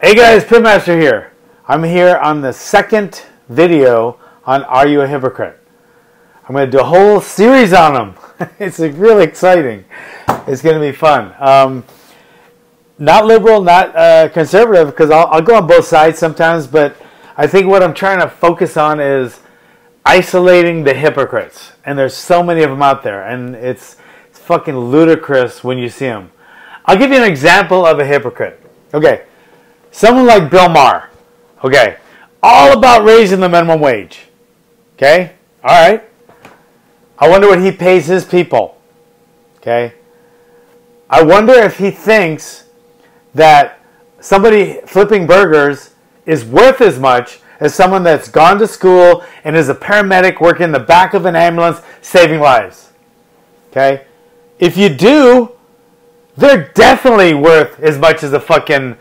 Hey guys, Pitmaster here. I'm here on the second video on Are You a Hypocrite? I'm going to do a whole series on them. It's really exciting. It's going to be fun. Not liberal, not conservative, because I'll go on both sides sometimes, but I think what I'm trying to focus on is isolating the hypocrites. And there's so many of them out there, and it's fucking ludicrous when you see them. I'll give you an example of a hypocrite. Okay. Someone like Bill Maher, okay, all about raising the minimum wage, okay, all right. I wonder what he pays his people, okay. I wonder if he thinks that somebody flipping burgers is worth as much as someone that's gone to school and is a paramedic working in the back of an ambulance saving lives, okay. If you do, they're definitely worth as much as a fucking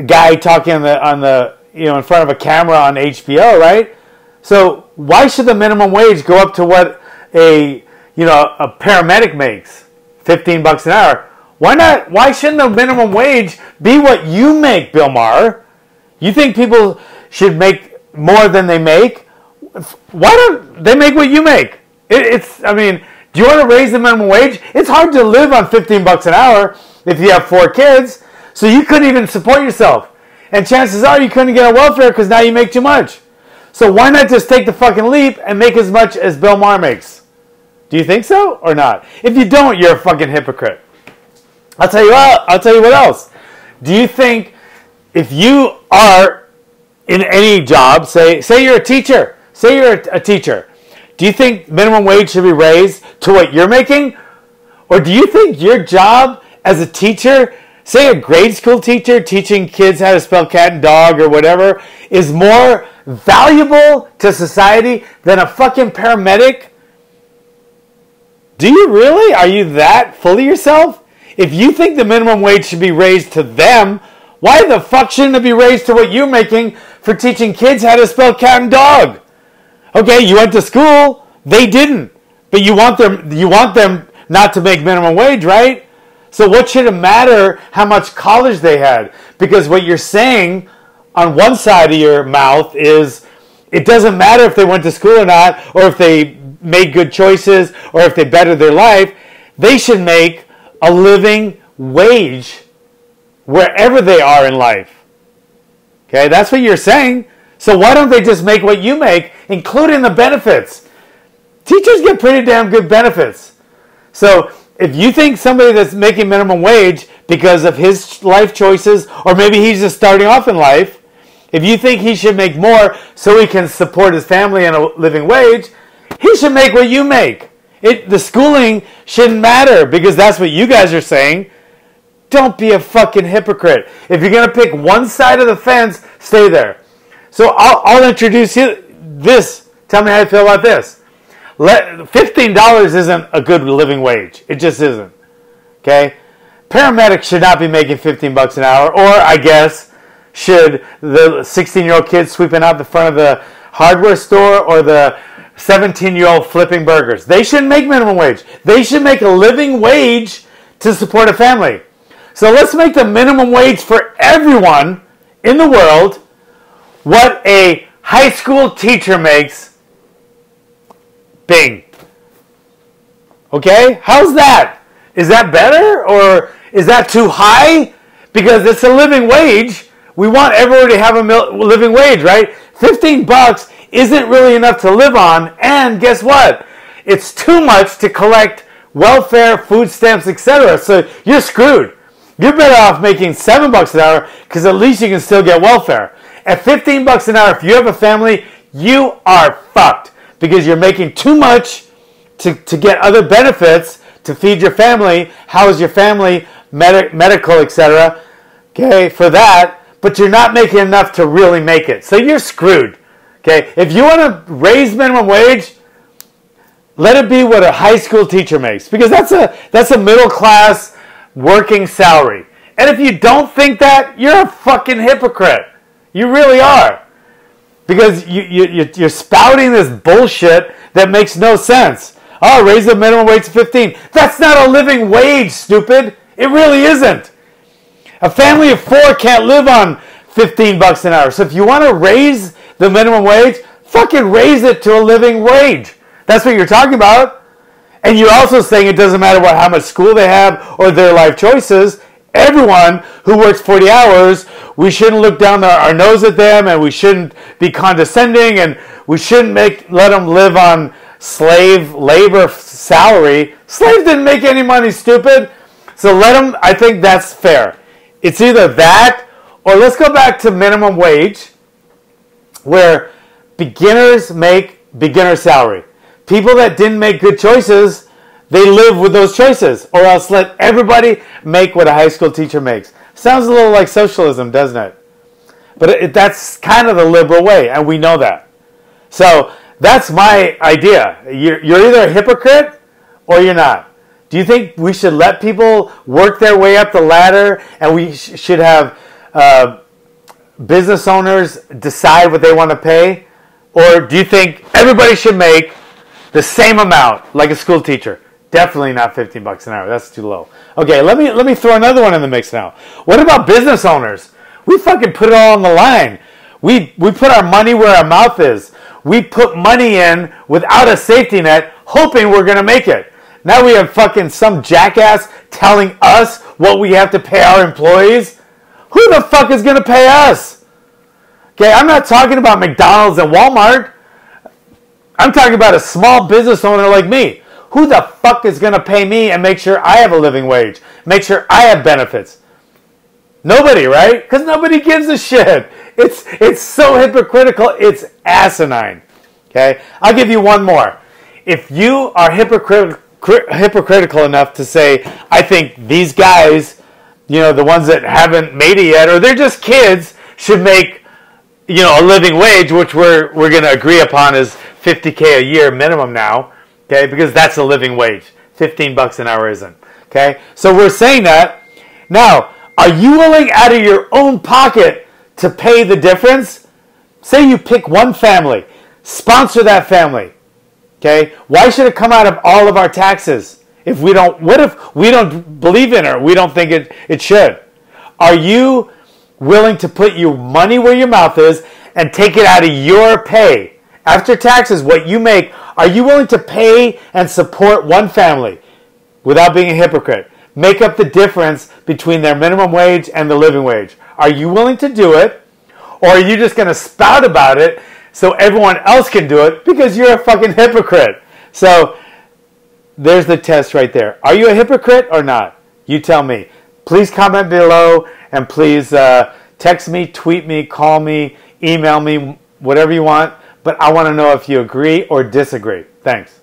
guy talking in front of a camera on HBO, right? So why should the minimum wage go up to what a paramedic makes, $15 an hour? Why not? Why shouldn't the minimum wage be what you make, Bill Maher? You think people should make more than they make? Why don't they make what you make? I mean, do you want to raise the minimum wage? It's hard to live on $15 an hour if you have 4 kids. So you couldn't even support yourself. And chances are you couldn't get a welfare because now you make too much. So why not just take the fucking leap and make as much as Bill Maher makes? Do you think so or not? If you don't, you're a fucking hypocrite. I'll tell you what else. Do you think if you are in any job, say you're a teacher, say you're a teacher, do you think minimum wage should be raised to what you're making? Or do you think your job as a teacher, say a grade school teacher teaching kids how to spell cat and dog or whatever, is more valuable to society than a fucking paramedic? Do you really? Are you that full of yourself? If you think the minimum wage should be raised to them, why the fuck shouldn't it be raised to what you're making for teaching kids how to spell cat and dog? Okay, you went to school, they didn't. But you want them not to make minimum wage, right? So what should it matter how much college they had? Because what you're saying on one side of your mouth is it doesn't matter if they went to school or not, or if they made good choices, or if they bettered their life. They should make a living wage wherever they are in life. Okay, that's what you're saying. So why don't they just make what you make, including the benefits? Teachers get pretty damn good benefits. So if you think somebody that's making minimum wage because of his life choices, or maybe he's just starting off in life, if you think he should make more so he can support his family in a living wage, he should make what you make. The schooling shouldn't matter because that's what you guys are saying. Don't be a fucking hypocrite. If you're going to pick one side of the fence, stay there. So I'll introduce you this. Tell me how you feel about this. $15 isn't a good living wage. It just isn't. Okay? Paramedics should not be making $15 an hour, or I guess should the 16-year-old kid sweeping out the front of the hardware store or the 17-year-old flipping burgers. They shouldn't make minimum wage. They should make a living wage to support a family. So let's make the minimum wage for everyone in the world what a high school teacher makes. Bing. Okay? How's that? Is that better or is that too high? Because it's a living wage. We want everybody to have a living wage, right? $15 isn't really enough to live on, and guess what? It's too much to collect welfare, food stamps, etc. So you're screwed. You're better off making $7 an hour because at least you can still get welfare. At $15 an hour, if you have a family, you are fucked. Because you're making too much to get other benefits to feed your family, house your family, medical, etc. Okay, for that, but you're not making enough to really make it. So you're screwed. Okay, if you want to raise minimum wage, let it be what a high school teacher makes, because that's a middle class working salary. And if you don't think that, you're a fucking hypocrite. You really are. Because you're spouting this bullshit that makes no sense. Oh, raise the minimum wage to 15. That's not a living wage, stupid. It really isn't. A family of 4 can't live on $15 an hour. So if you want to raise the minimum wage, fucking raise it to a living wage. That's what you're talking about. And you're also saying it doesn't matter how much school they have or their life choices. Everyone who works 40 hours, we shouldn't look down our nose at them, and we shouldn't be condescending, and we shouldn't let them live on slave labor salary. Slaves didn't make any money, stupid. So let them, I think that's fair. It's either that, or let's go back to minimum wage, where beginners make beginner salary. People that didn't make good choices, they live with those choices, or else let everybody make what a high school teacher makes. Sounds a little like socialism, doesn't it? But that's kind of the liberal way, and we know that. So that's my idea. You're either a hypocrite or you're not. Do you think we should let people work their way up the ladder, and we should have business owners decide what they want to pay? Or do you think everybody should make the same amount like a school teacher? Definitely not $15 an hour. That's too low. Okay, let me throw another one in the mix now. What about business owners? We fucking put it all on the line. We put our money where our mouth is. We put money in without a safety net, hoping we're going to make it. Now we have fucking some jackass telling us what we have to pay our employees. Who the fuck is going to pay us? Okay, I'm not talking about McDonald's and Walmart. I'm talking about a small business owner like me. Who the fuck is going to pay me and make sure I have a living wage? Make sure I have benefits? Nobody, right? Because nobody gives a shit. It's so hypocritical. It's asinine. Okay? I'll give you one more. If you are hypocritical enough to say, I think these guys, the ones that haven't made it yet, or they're just kids, should make, a living wage, which we're going to agree upon is $50K a year minimum now. Okay, because that's a living wage. $15 an hour isn't. Okay, so we're saying that. Now, are you willing out of your own pocket to pay the difference? Say you pick one family, sponsor that family. Okay, why should it come out of all of our taxes? What if we don't believe in it, or we don't think it should? Are you willing to put your money where your mouth is and take it out of your pay? After taxes, what you make, are you willing to pay and support one family without being a hypocrite? Make up the difference between their minimum wage and the living wage. Are you willing to do it? Or are you just going to spout about it so everyone else can do it because you're a fucking hypocrite? So there's the test right there. Are you a hypocrite or not? You tell me. Please comment below, and please text me, tweet me, call me, email me, whatever you want. But I want to know if you agree or disagree. Thanks.